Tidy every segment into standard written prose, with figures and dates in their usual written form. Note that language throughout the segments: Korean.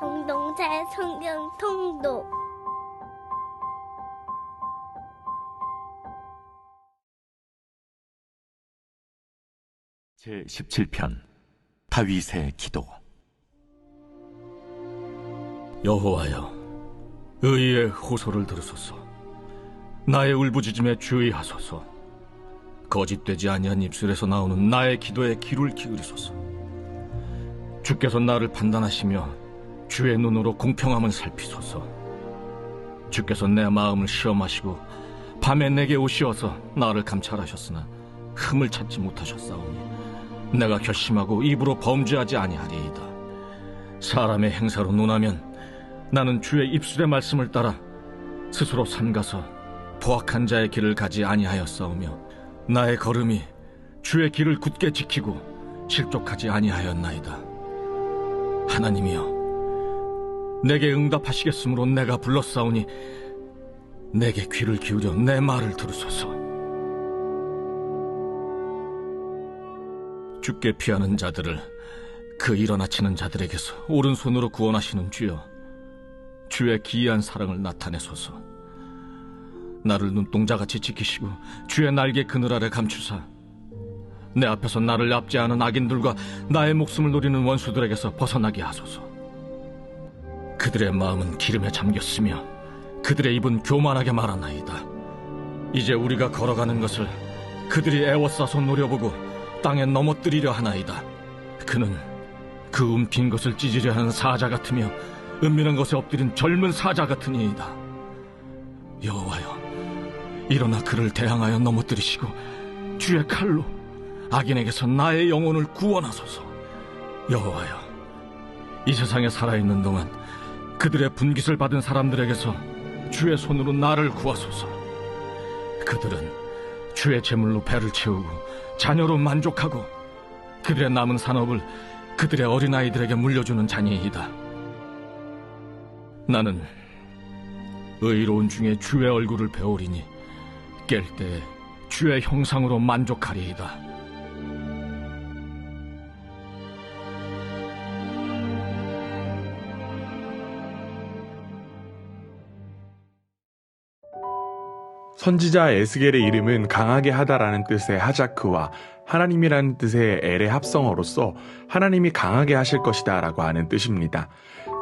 공동체 성경 통독 제17편 다윗의 기도. 여호와여, 의의 호소를 들으소서. 나의 울부짖음에 주의하소서. 거짓되지 아니한 입술에서 나오는 나의 기도에 귀를 기울이소서. 주께서 나를 판단하시며 주의 눈으로 공평함을 살피소서. 주께서 내 마음을 시험하시고 밤에 내게 오시어서 나를 감찰하셨으나 흠을 찾지 못하셨사오니 내가 결심하고 입으로 범죄하지 아니하리이다. 사람의 행사로 논하면 나는 주의 입술의 말씀을 따라 스스로 삼가서 포악한 자의 길을 가지 아니하였사오며 나의 걸음이 주의 길을 굳게 지키고 실족하지 아니하였나이다. 하나님이여, 내게 응답하시겠으므로 내가 불렀사오니 내게 귀를 기울여 내 말을 들으소서. 주께 피하는 자들을 그 일어나치는 자들에게서 오른손으로 구원하시는 주여, 주의 기이한 사랑을 나타내소서. 나를 눈동자같이 지키시고 주의 날개 그늘 아래 감추사 내 앞에서 나를 납치하는 악인들과 나의 목숨을 노리는 원수들에게서 벗어나게 하소서. 그들의 마음은 기름에 잠겼으며 그들의 입은 교만하게 말하나이다. 이제 우리가 걸어가는 것을 그들이 애워싸서 노려보고 땅에 넘어뜨리려 하나이다. 그는 그 움킨 것을 찢으려 하는 사자 같으며 은밀한 것에 엎드린 젊은 사자 같으니이다. 여호와여, 일어나 그를 대항하여 넘어뜨리시고 주의 칼로 악인에게서 나의 영혼을 구원하소서. 여호와여, 이 세상에 살아있는 동안 그들의 분깃을 받은 사람들에게서 주의 손으로 나를 구하소서. 그들은 주의 제물로 배를 채우고 자녀로 만족하고 그들의 남은 산업을 그들의 어린아이들에게 물려주는 자니이다. 나는 의로운 중에 주의 얼굴을 배우리니 깰 때에 주의 형상으로 만족하리이다. 선지자 에스겔의 이름은 강하게 하다라는 뜻의 하자크와 하나님이라는 뜻의 엘의 합성어로서 하나님이 강하게 하실 것이다 라고 하는 뜻입니다.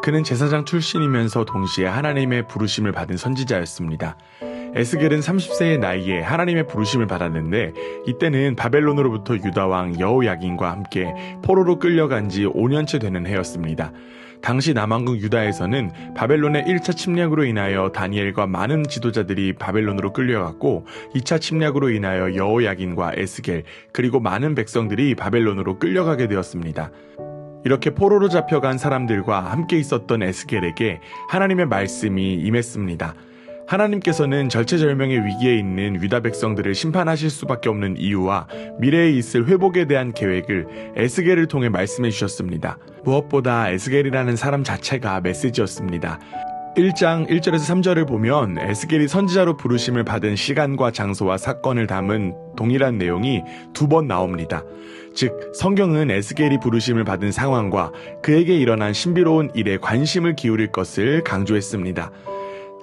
그는 제사장 출신이면서 동시에 하나님의 부르심을 받은 선지자였습니다. 에스겔은 30세의 나이에 하나님의 부르심을 받았는데 이때는 바벨론으로부터 유다왕 여호야긴과 함께 포로로 끌려간 지 5년째 되는 해였습니다. 당시 남왕국 유다에서는 바벨론의 1차 침략으로 인하여 다니엘과 많은 지도자들이 바벨론으로 끌려갔고 2차 침략으로 인하여 여호야긴과 에스겔 그리고 많은 백성들이 바벨론으로 끌려가게 되었습니다. 이렇게 포로로 잡혀간 사람들과 함께 있었던 에스겔에게 하나님의 말씀이 임했습니다. 하나님께서는 절체절명의 위기에 있는 유다 백성들을 심판하실 수밖에 없는 이유와 미래에 있을 회복에 대한 계획을 에스겔을 통해 말씀해 주셨습니다. 무엇보다 에스겔이라는 사람 자체가 메시지였습니다. 1장 1절에서 3절을 보면 에스겔이 선지자로 부르심을 받은 시간과 장소와 사건을 담은 동일한 내용이 2번 나옵니다. 즉 성경은 에스겔이 부르심을 받은 상황과 그에게 일어난 신비로운 일에 관심을 기울일 것을 강조했습니다.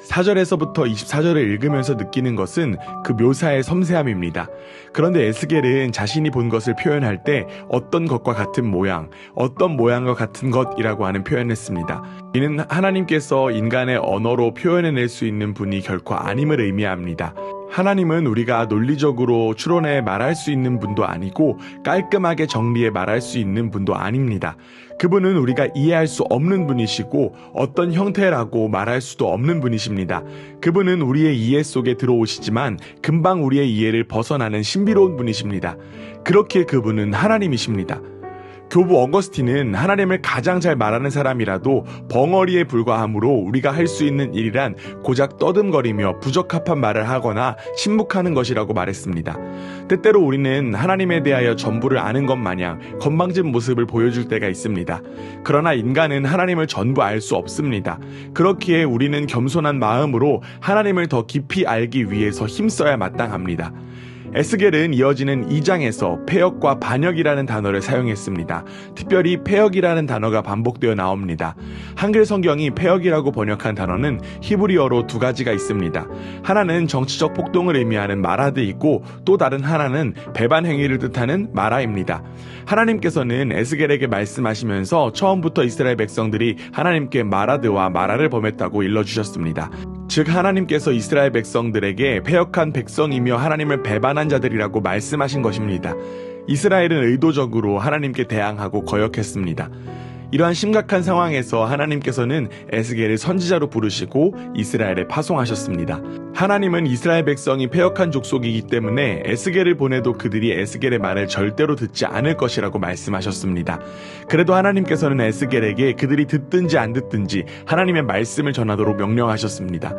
4절에서부터 24절을 읽으면서 느끼는 것은 그 묘사의 섬세함입니다. 그런데 에스겔은 자신이 본 것을 표현할 때 어떤 것과 같은 모양, 어떤 모양과 같은 것이라고 하는 표현을 했습니다. 이는 하나님께서 인간의 언어로 표현해낼 수 있는 분이 결코 아님을 의미합니다. 하나님은 우리가 논리적으로 추론해 말할 수 있는 분도 아니고 깔끔하게 정리해 말할 수 있는 분도 아닙니다. 그분은 우리가 이해할 수 없는 분이시고 어떤 형태라고 말할 수도 없는 분이십니다. 그분은 우리의 이해 속에 들어오시지만 금방 우리의 이해를 벗어나는 신비로운 분이십니다. 그렇기에 그분은 하나님이십니다. 교부 어거스틴은 하나님을 가장 잘 말하는 사람이라도 벙어리에 불과하므로 우리가 할 수 있는 일이란 고작 떠듬거리며 부적합한 말을 하거나 침묵하는 것이라고 말했습니다. 때때로 우리는 하나님에 대하여 전부를 아는 것 마냥 건방진 모습을 보여줄 때가 있습니다. 그러나 인간은 하나님을 전부 알 수 없습니다. 그렇기에 우리는 겸손한 마음으로 하나님을 더 깊이 알기 위해서 힘써야 마땅합니다. 에스겔은 이어지는 2장에서 패역과 반역이라는 단어를 사용했습니다. 특별히 패역이라는 단어가 반복되어 나옵니다. 한글 성경이 패역이라고 번역한 단어는 히브리어로 두 가지가 있습니다. 하나는 정치적 폭동을 의미하는 마라드 있고 또 다른 하나는 배반 행위를 뜻하는 마라입니다. 하나님께서는 에스겔에게 말씀하시면서 처음부터 이스라엘 백성들이 하나님께 마라드와 마라를 범했다고 일러주셨습니다. 즉 하나님께서 이스라엘 백성들에게 패역한 백성이며 하나님을 배반한 자들이라고 말씀하신 것입니다. 이스라엘은 의도적으로 하나님께 대항하고 거역했습니다. 이러한 심각한 상황에서 하나님께서는 에스겔을 선지자로 부르시고 이스라엘에 파송하셨습니다. 하나님은 이스라엘 백성이 패역한 족속이기 때문에 에스겔을 보내도 그들이 에스겔의 말을 절대로 듣지 않을 것이라고 말씀하셨습니다. 그래도 하나님께서는 에스겔에게 그들이 듣든지 안 듣든지 하나님의 말씀을 전하도록 명령하셨습니다.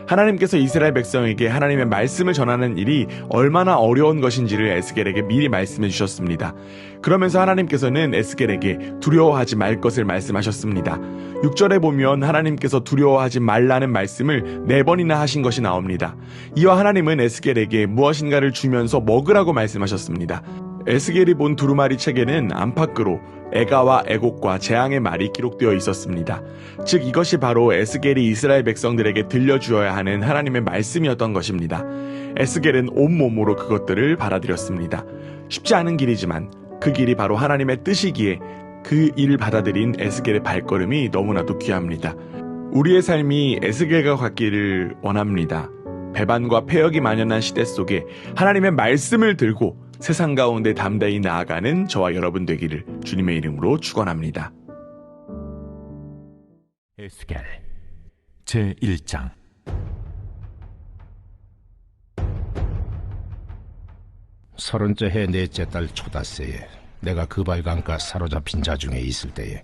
하나님께서 이스라엘 백성에게 하나님의 말씀을 전하는 일이 얼마나 어려운 것인지를 에스겔에게 미리 말씀해 주셨습니다. 그러면서 하나님께서는 에스겔에게 두려워하지 말 것을 말씀하셨습니다. 6절에 보면 하나님께서 두려워하지 말라는 말씀을 4번이나 하신 것이 나옵니다. 이와 하나님은 에스겔에게 무엇인가를 주면서 먹으라고 말씀하셨습니다. 에스겔이 본 두루마리 책에는 안팎으로 애가와 애곡과 재앙의 말이 기록되어 있었습니다. 즉 이것이 바로 에스겔이 이스라엘 백성들에게 들려주어야 하는 하나님의 말씀이었던 것입니다. 에스겔은 온몸으로 그것들을 받아들였습니다. 쉽지 않은 길이지만 그 길이 바로 하나님의 뜻이기에 그 일을 받아들인 에스겔의 발걸음이 너무나도 귀합니다. 우리의 삶이 에스겔과 같기를 원합니다. 배반과 패역이 만연한 시대 속에 하나님의 말씀을 들고 세상 가운데 담대히 나아가는 저와 여러분 되기를 주님의 이름으로 축원합니다. 에스겔 제1장. 서른째 해 넷째 달 초닷새에 내가 그발강가 사로잡힌 자 중에 있을 때에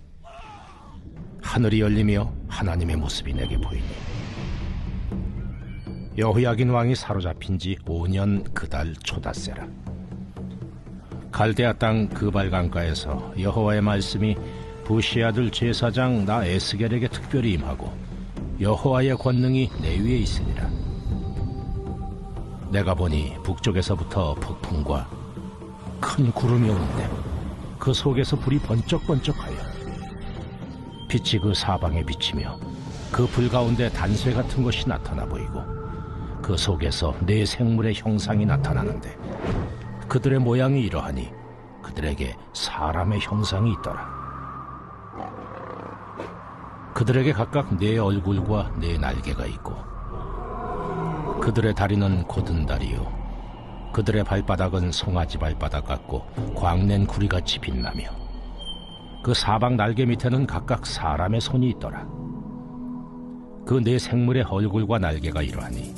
하늘이 열리며 하나님의 모습이 내게 보이니 여호야긴 왕이 사로잡힌 지 5년 그 달 초닷새라. 갈대아 땅 그발강가에서 여호와의 말씀이 부시 아들 제사장 나 에스겔에게 특별히 임하고 여호와의 권능이 내 위에 있으니라. 내가 보니 북쪽에서부터 폭풍과 큰 구름이 오는데 그 속에서 불이 번쩍번쩍하여 빛이 그 사방에 비치며 그 불 가운데 단쇠 같은 것이 나타나 보이고 그 속에서 네 생물의 형상이 나타나는데 그들의 모양이 이러하니 그들에게 사람의 형상이 있더라. 그들에게 각각 네 얼굴과 네 날개가 있고 그들의 다리는 곧은 다리요 그들의 발바닥은 송아지 발바닥 같고 광낸 구리같이 빛나며 그 사방 날개 밑에는 각각 사람의 손이 있더라. 그 네 생물의 얼굴과 날개가 이러하니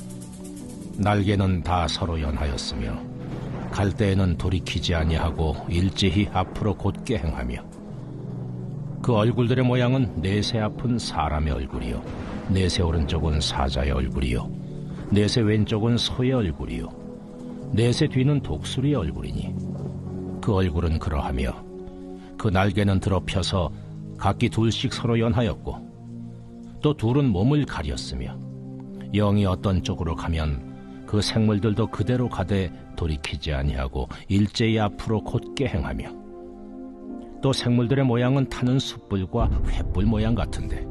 날개는 다 서로 연하였으며 갈대에는 돌이키지 아니하고 일제히 앞으로 곧게 행하며 그 얼굴들의 모양은 넷의 앞은 사람의 얼굴이요 넷의 오른쪽은 사자의 얼굴이요 넷의 왼쪽은 소의 얼굴이요 넷의 뒤는 독수리의 얼굴이니 그 얼굴은 그러하며 그 날개는 들어 펴서 각기 둘씩 서로 연하였고 또 둘은 몸을 가렸으며 영이 어떤 쪽으로 가면 그 생물들도 그대로 가되 돌이키지 아니하고 일제히 앞으로 곧게 행하며 또 생물들의 모양은 타는 숯불과 횃불 모양 같은데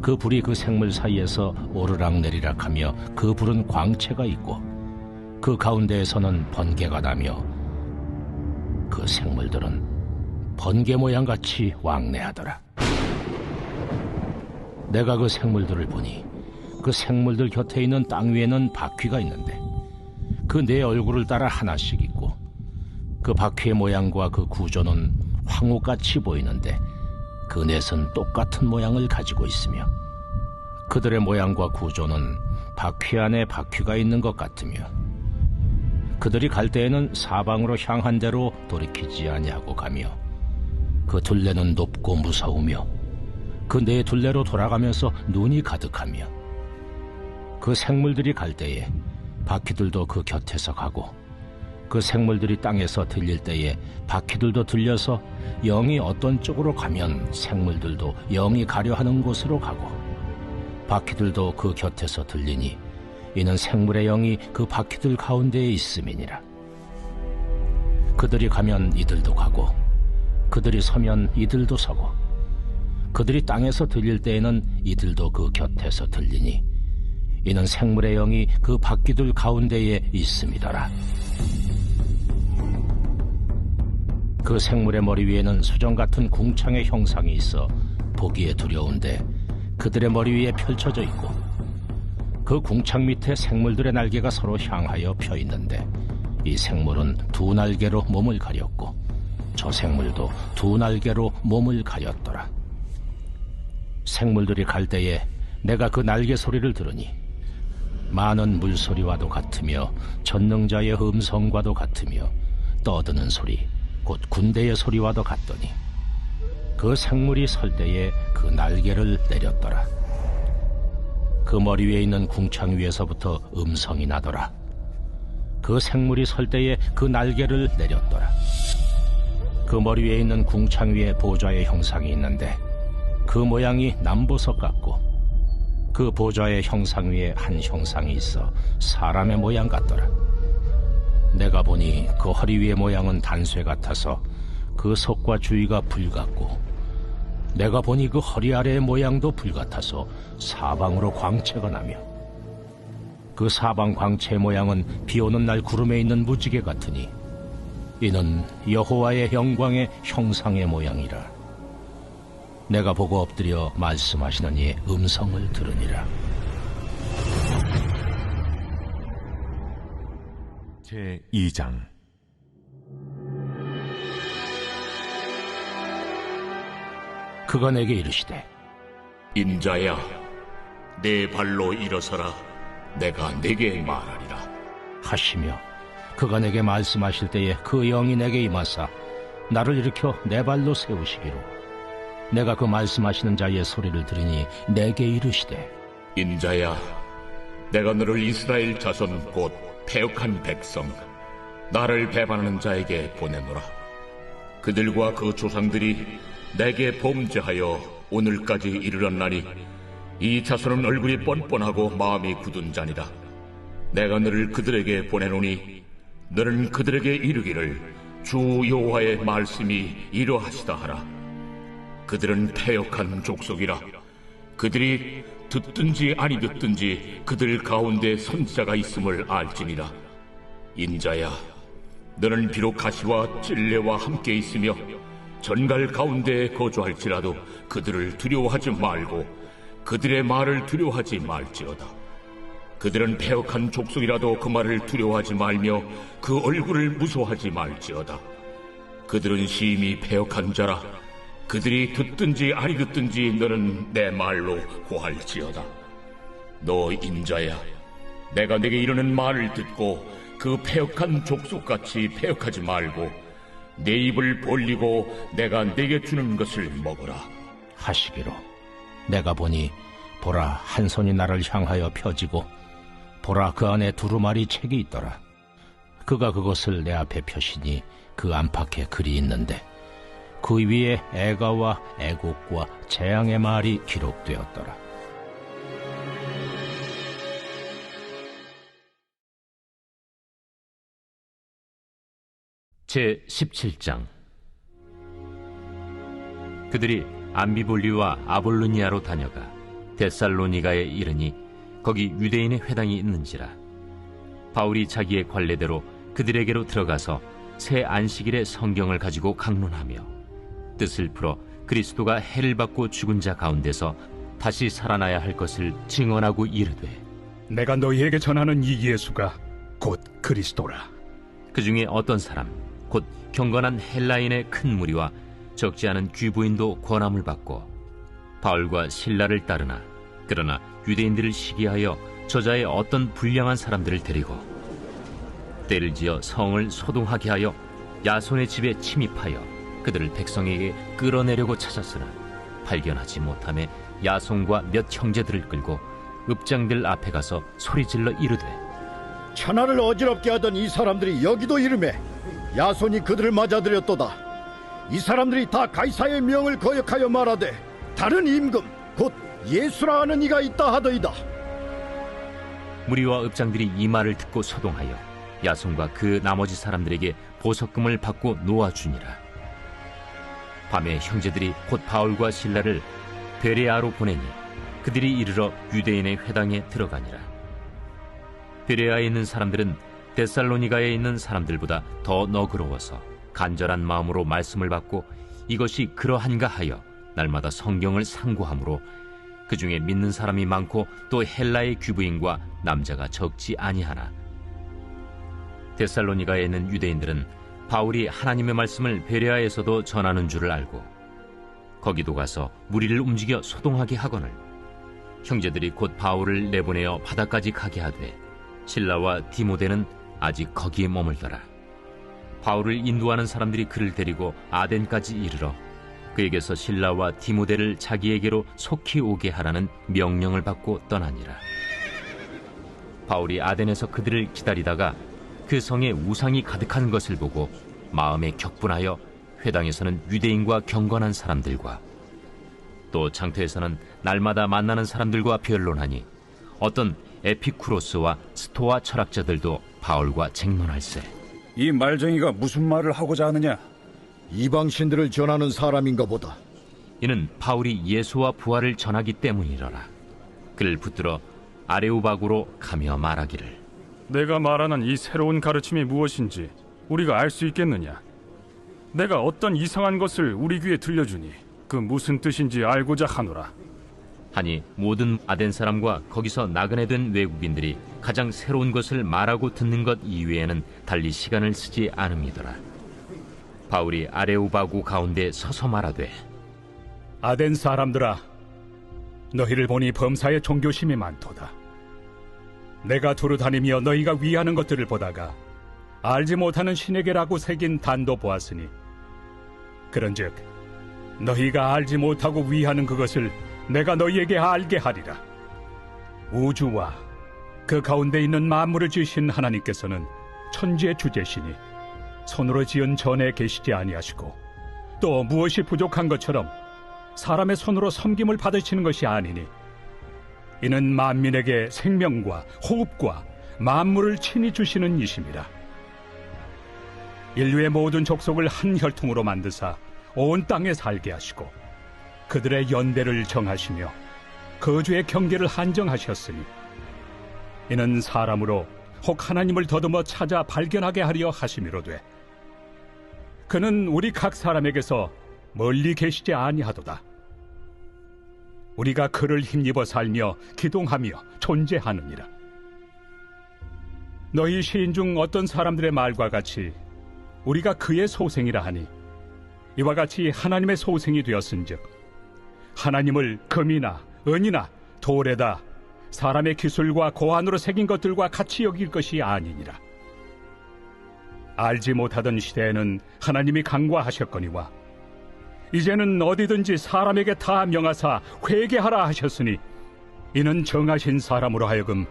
그 불이 그 생물 사이에서 오르락 내리락 하며 그 불은 광채가 있고 그 가운데에서는 번개가 나며 그 생물들은 번개 모양같이 왕래하더라. 내가 그 생물들을 보니 그 생물들 곁에 있는 땅 위에는 바퀴가 있는데 그 네 얼굴을 따라 하나씩 있고 그 바퀴의 모양과 그 구조는 황후같이 보이는데 그 넷은 똑같은 모양을 가지고 있으며 그들의 모양과 구조는 바퀴 안에 바퀴가 있는 것 같으며 그들이 갈 때에는 사방으로 향한 대로 돌이키지 아니하고 가며 그 둘레는 높고 무서우며 그 네 둘레로 돌아가면서 눈이 가득하며 그 생물들이 갈 때에 바퀴들도 그 곁에서 가고 그 생물들이 땅에서 들릴 때에 바퀴들도 들려서 영이 어떤 쪽으로 가면 생물들도 영이 가려 하는 곳으로 가고 바퀴들도 그 곁에서 들리니 이는 생물의 영이 그 바퀴들 가운데에 있음이니라. 그들이 가면 이들도 가고 그들이 서면 이들도 서고 그들이 땅에서 들릴 때에는 이들도 그 곁에서 들리니 이는 생물의 영이 그 바퀴들 가운데에 있음이더라. 그 생물의 머리 위에는 수정 같은 궁창의 형상이 있어 보기에 두려운데 그들의 머리 위에 펼쳐져 있고 그 궁창 밑에 생물들의 날개가 서로 향하여 펴 있는데 이 생물은 두 날개로 몸을 가렸고 저 생물도 두 날개로 몸을 가렸더라. 생물들이 갈 때에 내가 그 날개 소리를 들으니 많은 물소리와도 같으며 전능자의 음성과도 같으며 떠드는 소리 곧 군대의 소리와도 같더니 그 생물이 설 때에 그 날개를 내렸더라. 그 머리 위에 있는 궁창 위에서부터 음성이 나더라. 그 생물이 설 때에 그 날개를 내렸더라. 그 머리 위에 있는 궁창 위에 보좌의 형상이 있는데 그 모양이 남보석 같고 그 보좌의 형상 위에 한 형상이 있어 사람의 모양 같더라. 내가 보니 그 허리 위의 모양은 단쇠 같아서 그 속과 주위가 불 같고 내가 보니 그 허리 아래의 모양도 불 같아서 사방으로 광채가 나며 그 사방 광채의 모양은 비 오는 날 구름에 있는 무지개 같으니 이는 여호와의 영광의 형상의 모양이라. 내가 보고 엎드려 말씀하시는 이의 음성을 들으니라. 제2장. 그가 내게 이르시되 인자야, 내 발로 일어서라. 내가 네게 말하리라 하시며 그가 내게 말씀하실 때에 그 영이 내게 임하사 나를 일으켜 내 발로 세우시기로 내가 그 말씀하시는 자의 소리를 들으니 내게 이르시되 인자야, 내가 너를 이스라엘 자손 곧 패역한 백성 나를 배반하는 자에게 보내노라. 그들과 그 조상들이 내게 범죄하여 오늘까지 이르렀나니 이 자손은 얼굴이 뻔뻔하고 마음이 굳은 자니라. 내가 너를 그들에게 보내노니 너는 그들에게 이르기를 주 여호와의 말씀이 이러하시다 하라. 그들은 패역한 족속이라. 그들이 듣든지 아니 듣든지 그들 가운데 선지자가 있음을 알지니라. 인자야, 너는 비록 가시와 찔레와 함께 있으며 전갈 가운데 거주할지라도 그들을 두려워하지 말고 그들의 말을 두려워하지 말지어다. 그들은 패역한 족속이라도 그 말을 두려워하지 말며 그 얼굴을 무서워하지 말지어다. 그들은 심히 패역한 자라. 그들이 듣든지 아니 듣든지 너는 내 말로 고할지어다. 너 인자야, 내가 네게 이르는 말을 듣고 그 패역한 족속같이 패역하지 말고 내 입을 벌리고 내가 네게 주는 것을 먹어라 하시기로 내가 보니 보라 한 손이 나를 향하여 펴지고 보라 그 안에 두루마리 책이 있더라. 그가 그것을 내 앞에 펴시니 그 안팎에 글이 있는데 그 위에 애가와 애곡과 재앙의 말이 기록되었더라. 제17장. 그들이 암비볼리와 아볼로니아로 다녀가 데살로니가에 이르니 거기 유대인의 회당이 있는지라. 바울이 자기의 관례대로 그들에게로 들어가서 새 안식일에 성경을 가지고 강론하며 뜻을 풀어 그리스도가 해를 받고 죽은 자 가운데서 다시 살아나야 할 것을 증언하고 이르되 내가 너희에게 전하는 이 예수가 곧 그리스도라. 그 중에 어떤 사람 곧 경건한 헬라인의 큰 무리와 적지 않은 귀부인도 권함을 받고 바울과 실라를 따르나 그러나 유대인들을 시기하여 저자의 어떤 불량한 사람들을 데리고 때를 지어 성을 소동하게 하여 야손의 집에 침입하여 그들을 백성에게 끌어내려고 찾았으나 발견하지 못하며 야손과 몇 형제들을 끌고 읍장들 앞에 가서 소리질러 이르되 천하를 어지럽게 하던 이 사람들이 여기도 이르매 야손이 그들을 맞아들였도다. 이 사람들이 다 가이사의 명을 거역하여 말하되 다른 임금 곧 예수라 하는 이가 있다 하더이다. 무리와 읍장들이 이 말을 듣고 소동하여 야손과 그 나머지 사람들에게 보석금을 받고 놓아주니라. 밤에 형제들이 곧 바울과 실라를 베레아로 보내니 그들이 이르러 유대인의 회당에 들어가니라. 베레아에 있는 사람들은 데살로니가에 있는 사람들보다 더 너그러워서 간절한 마음으로 말씀을 받고 이것이 그러한가 하여 날마다 성경을 상고하므로 그 중에 믿는 사람이 많고 또 헬라의 귀부인과 남자가 적지 아니하나. 데살로니가에 있는 유대인들은 바울이 하나님의 말씀을 베레아에서도 전하는 줄을 알고 거기도 가서 무리를 움직여 소동하게 하거늘 형제들이 곧 바울을 내보내어 바다까지 가게 하되 실라와 디모데는 아직 거기에 머물더라. 바울을 인도하는 사람들이 그를 데리고 아덴까지 이르러 그에게서 실라와 디모데를 자기에게로 속히 오게 하라는 명령을 받고 떠나니라. 바울이 아덴에서 그들을 기다리다가 그 성에 우상이 가득한 것을 보고 마음에 격분하여 회당에서는 유대인과 경건한 사람들과 또 장터에서는 날마다 만나는 사람들과 변론하니 어떤 에피쿠로스와 스토아 철학자들도 바울과 쟁론할세. 이 말쟁이가 무슨 말을 하고자 하느냐? 이방신들을 전하는 사람인가 보다. 이는 바울이 예수와 부활을 전하기 때문이러라. 그를 붙들어 아레오바구로 가며 말하기를 내가 말하는 이 새로운 가르침이 무엇인지 우리가 알 수 있겠느냐? 내가 어떤 이상한 것을 우리 귀에 들려주니 그 무슨 뜻인지 알고자 하노라. 하니 모든 아덴 사람과 거기서 나그네 된 외국인들이 가장 새로운 것을 말하고 듣는 것 이외에는 달리 시간을 쓰지 않음이더라. 바울이 아레오바구 가운데 서서 말하되 아덴 사람들아, 너희를 보니 범사에 종교심이 많도다. 내가 두루 다니며 너희가 위하는 것들을 보다가 알지 못하는 신에게라고 새긴 단도 보았으니 그런즉 너희가 알지 못하고 위하는 그것을 내가 너희에게 알게 하리라. 우주와 그 가운데 있는 만물을 지으신 하나님께서는 천지의 주제시니 손으로 지은 전에 계시지 아니하시고 또 무엇이 부족한 것처럼 사람의 손으로 섬김을 받으시는 것이 아니니 이는 만민에게 생명과 호흡과 만물을 친히 주시는 이심이라. 인류의 모든 족속을 한 혈통으로 만드사 온 땅에 살게 하시고 그들의 연대를 정하시며 거주의 경계를 한정하셨으니 이는 사람으로 혹 하나님을 더듬어 찾아 발견하게 하려 하심이로되 그는 우리 각 사람에게서 멀리 계시지 아니하도다. 우리가 그를 힘입어 살며 기동하며 존재하느니라. 너희 시인 중 어떤 사람들의 말과 같이 우리가 그의 소생이라 하니 이와 같이 하나님의 소생이 되었은즉 하나님을 금이나 은이나 돌에다 사람의 기술과 고안으로 새긴 것들과 같이 여길 것이 아니니라. 알지 못하던 시대에는 하나님이 간과하셨거니와 이제는 어디든지 사람에게 다 명하사 회개하라 하셨으니 이는 정하신 사람으로 하여금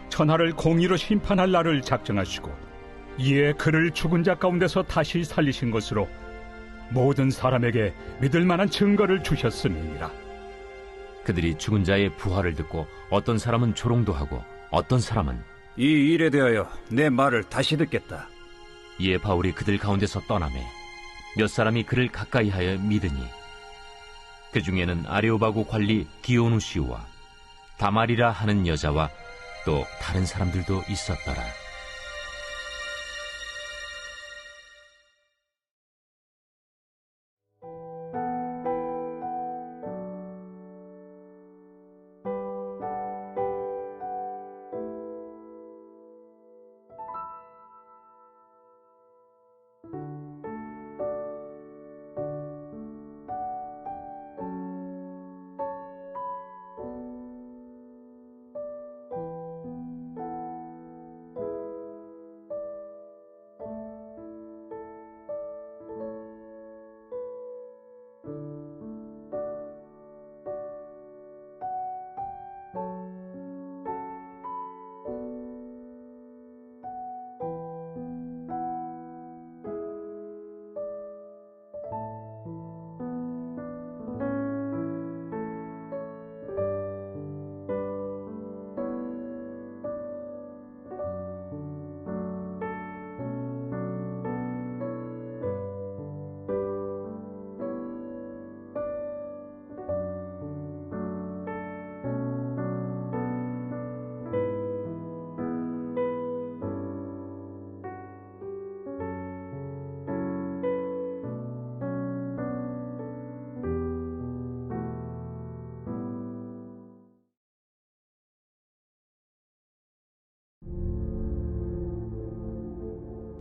천하를 공의로 심판할 날을 작정하시고 이에 그를 죽은 자 가운데서 다시 살리신 것으로 모든 사람에게 믿을 만한 증거를 주셨음이니라. 그들이 죽은 자의 부활을 듣고 어떤 사람은 조롱도 하고 어떤 사람은 이 일에 대하여 내 말을 다시 듣겠다. 이에 바울이 그들 가운데서 떠나매 몇 사람이 그를 가까이하여 믿으니 그 중에는 아레오바구 관리 디오누시오와 다말이라 하는 여자와 또 다른 사람들도 있었더라.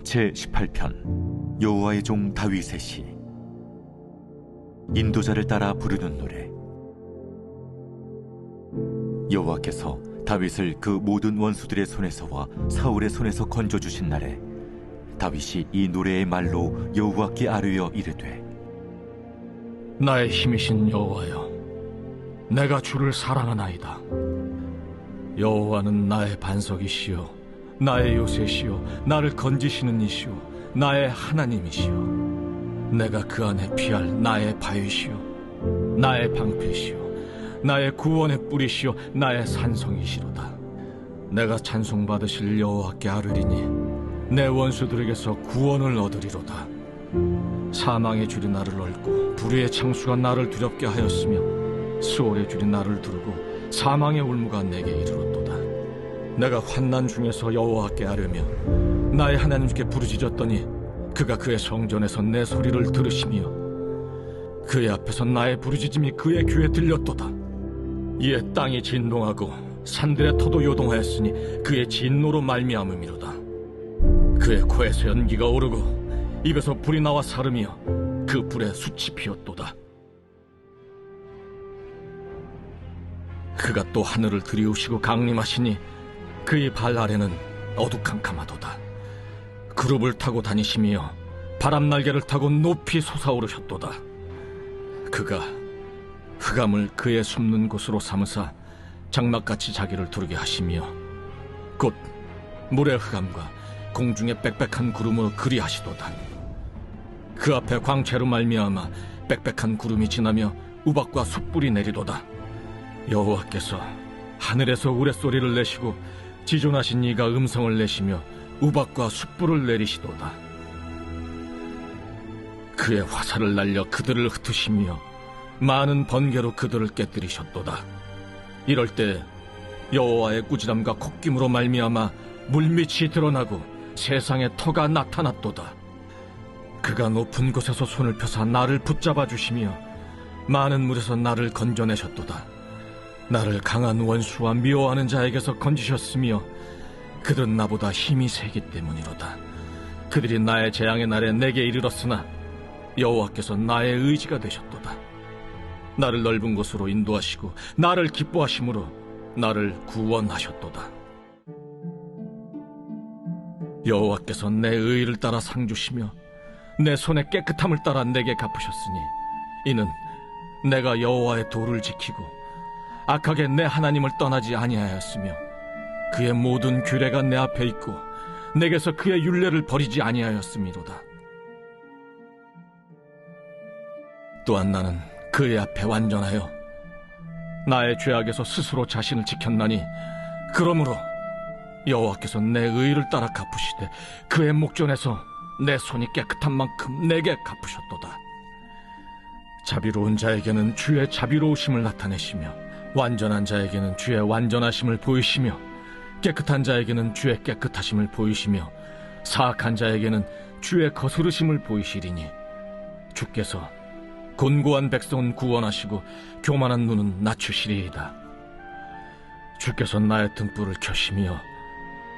제18편 여호와의 종 다윗의 시. 인도자를 따라 부르는 노래. 여호와께서 다윗을 그 모든 원수들의 손에서와 사울의 손에서 건져주신 날에 다윗이 이 노래의 말로 여호와께 아뢰어 이르되, 나의 힘이신 여호와여, 내가 주를 사랑하나이다. 여호와는 나의 반석이시요 나의 요새시요 나를 건지시는 이시요 나의 하나님이시요 내가 그 안에 피할 나의 바위시요 나의 방패시요 나의 구원의 뿌리시요 나의 산성이시로다. 내가 찬송받으실 여호와께 아뢰리니 내 원수들에게서 구원을 얻으리로다. 사망의 줄이 나를 얽고 불의의 창수가 나를 두렵게 하였으며 수월의 줄이 나를 두르고 사망의 울무가 내게 이르렀도다. 내가 환난 중에서 여호와께 아뢰며 나의 하나님께 부르짖었더니 그가 그의 성전에서 내 소리를 들으시며 그의 앞에서 나의 부르짖음이 그의 귀에 들렸도다. 이에 땅이 진동하고 산들의 터도 요동하였으니 그의 진노로 말미암음이로다. 그의 코에서 연기가 오르고 입에서 불이 나와 사르며 그 불에 숯이 피었도다. 그가 또 하늘을 들이우시고 강림하시니 그의 발 아래는 어두캄캄하도다. 그룹을 타고 다니시며 바람 날개를 타고 높이 솟아오르셨도다. 그가 흑암을 그의 숨는 곳으로 삼으사 장막같이 자기를 두르게 하시며 곧 물의 흑암과 공중의 빽빽한 구름으로 그리하시도다. 그 앞에 광채로 말미암아 빽빽한 구름이 지나며 우박과 숯불이 내리도다. 여호와께서 하늘에서 우레소리를 내시고 지존하신 이가 음성을 내시며 우박과 숯불을 내리시도다. 그의 화살을 날려 그들을 흩으시며 많은 번개로 그들을 깨뜨리셨도다. 이럴 때 여호와의 꾸지람과 콧김으로 말미암아 물밑이 드러나고 세상에 터가 나타났도다. 그가 높은 곳에서 손을 펴사 나를 붙잡아 주시며 많은 물에서 나를 건져내셨도다. 나를 강한 원수와 미워하는 자에게서 건지셨으며 그들은 나보다 힘이 세기 때문이로다. 그들이 나의 재앙의 날에 내게 이르렀으나 여호와께서 나의 의지가 되셨도다. 나를 넓은 곳으로 인도하시고 나를 기뻐하심으로 나를 구원하셨도다. 여호와께서 내 의를 따라 상 주시며 내 손의 깨끗함을 따라 내게 갚으셨으니 이는 내가 여호와의 도를 지키고 악하게 내 하나님을 떠나지 아니하였으며 그의 모든 규례가 내 앞에 있고 내게서 그의 율례를 버리지 아니하였음이로다. 또한 나는 그의 앞에 완전하여 나의 죄악에서 스스로 자신을 지켰나니 그러므로 여호와께서 내 의를 따라 갚으시되 그의 목전에서 내 손이 깨끗한 만큼 내게 갚으셨도다. 자비로운 자에게는 주의 자비로우심을 나타내시며 완전한 자에게는 주의 완전하심을 보이시며 깨끗한 자에게는 주의 깨끗하심을 보이시며 사악한 자에게는 주의 거스르심을 보이시리니 주께서 곤고한 백성은 구원하시고 교만한 눈은 낮추시리이다. 주께서 나의 등불을 켜시며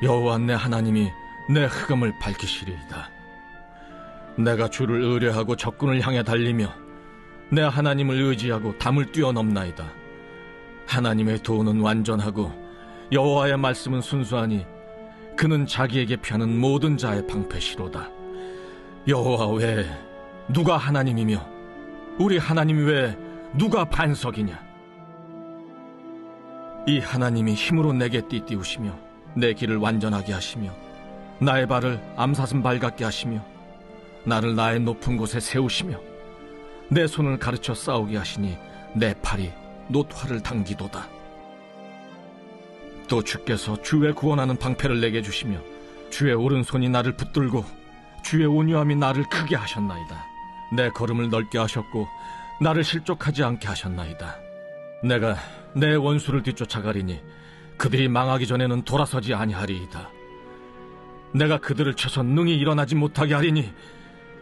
여호와 내 하나님이 내 흑암을 밝히시리이다. 내가 주를 의뢰하고 적군을 향해 달리며 내 하나님을 의지하고 담을 뛰어넘나이다. 하나님의 도는 완전하고 여호와의 말씀은 순수하니 그는 자기에게 피하는 모든 자의 방패시로다. 여호와 외에 누가 하나님이며 우리 하나님 외에 누가 반석이냐? 이 하나님이 힘으로 내게 띠띠우시며 내 길을 완전하게 하시며 나의 발을 암사슴 발 같게 하시며 나를 나의 높은 곳에 세우시며 내 손을 가르쳐 싸우게 하시니 내 팔이 놋화를 당기도다. 또 주께서 주의 구원하는 방패를 내게 주시며 주의 오른손이 나를 붙들고 주의 온유함이 나를 크게 하셨나이다. 내 걸음을 넓게 하셨고 나를 실족하지 않게 하셨나이다. 내가 내 원수를 뒤쫓아가리니 그들이 망하기 전에는 돌아서지 아니하리이다. 내가 그들을 쳐서 능히 일어나지 못하게 하리니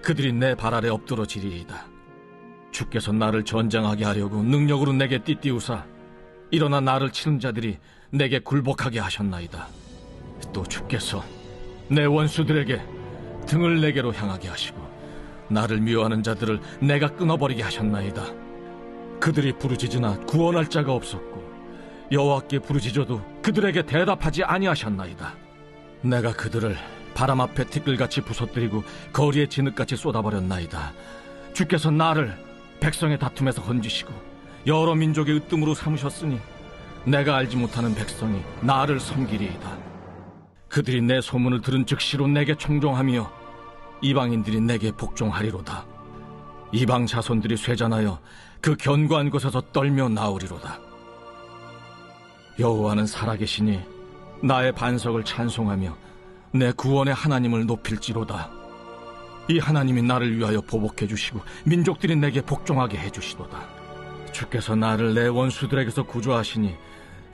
그들이 내 발 아래 엎드러지리이다. 주께서 나를 전장하게 하려고 능력으로 내게 띠띠우사 일어나 나를 치는 자들이 내게 굴복하게 하셨나이다. 또 주께서 내 원수들에게 등을 내게로 향하게 하시고 나를 미워하는 자들을 내가 끊어버리게 하셨나이다. 그들이 부르짖으나 구원할 자가 없었고 여호와께 부르짖어도 그들에게 대답하지 아니하셨나이다. 내가 그들을 바람 앞에 티끌같이 부서뜨리고 거리에 진흙같이 쏟아버렸나이다. 주께서 나를 백성의 다툼에서 건지시고 여러 민족의 으뜸으로 삼으셨으니 내가 알지 못하는 백성이 나를 섬기리이다. 그들이 내 소문을 들은 즉시로 내게 청종하며 이방인들이 내게 복종하리로다. 이방 자손들이 쇠잔하여 그 견고한 곳에서 떨며 나오리로다. 여호와는 살아계시니 나의 반석을 찬송하며 내 구원의 하나님을 높일지로다. 이 하나님이 나를 위하여 보복해 주시고 민족들이 내게 복종하게 해주시도다. 주께서 나를 내 원수들에게서 구조하시니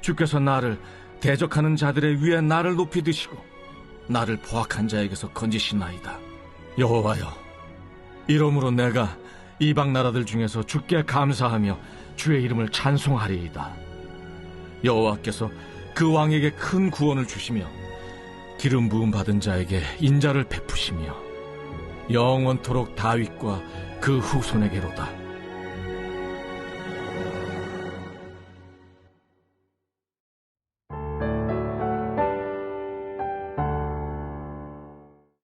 주께서 나를 대적하는 자들의 위에 나를 높이 드시고 나를 포악한 자에게서 건지시나이다. 여호와여, 이러므로 내가 이방 나라들 중에서 주께 감사하며 주의 이름을 찬송하리이다. 여호와께서 그 왕에게 큰 구원을 주시며 기름 부음 받은 자에게 인자를 베푸시며 영원토록 다윗과 그 후손에게로다.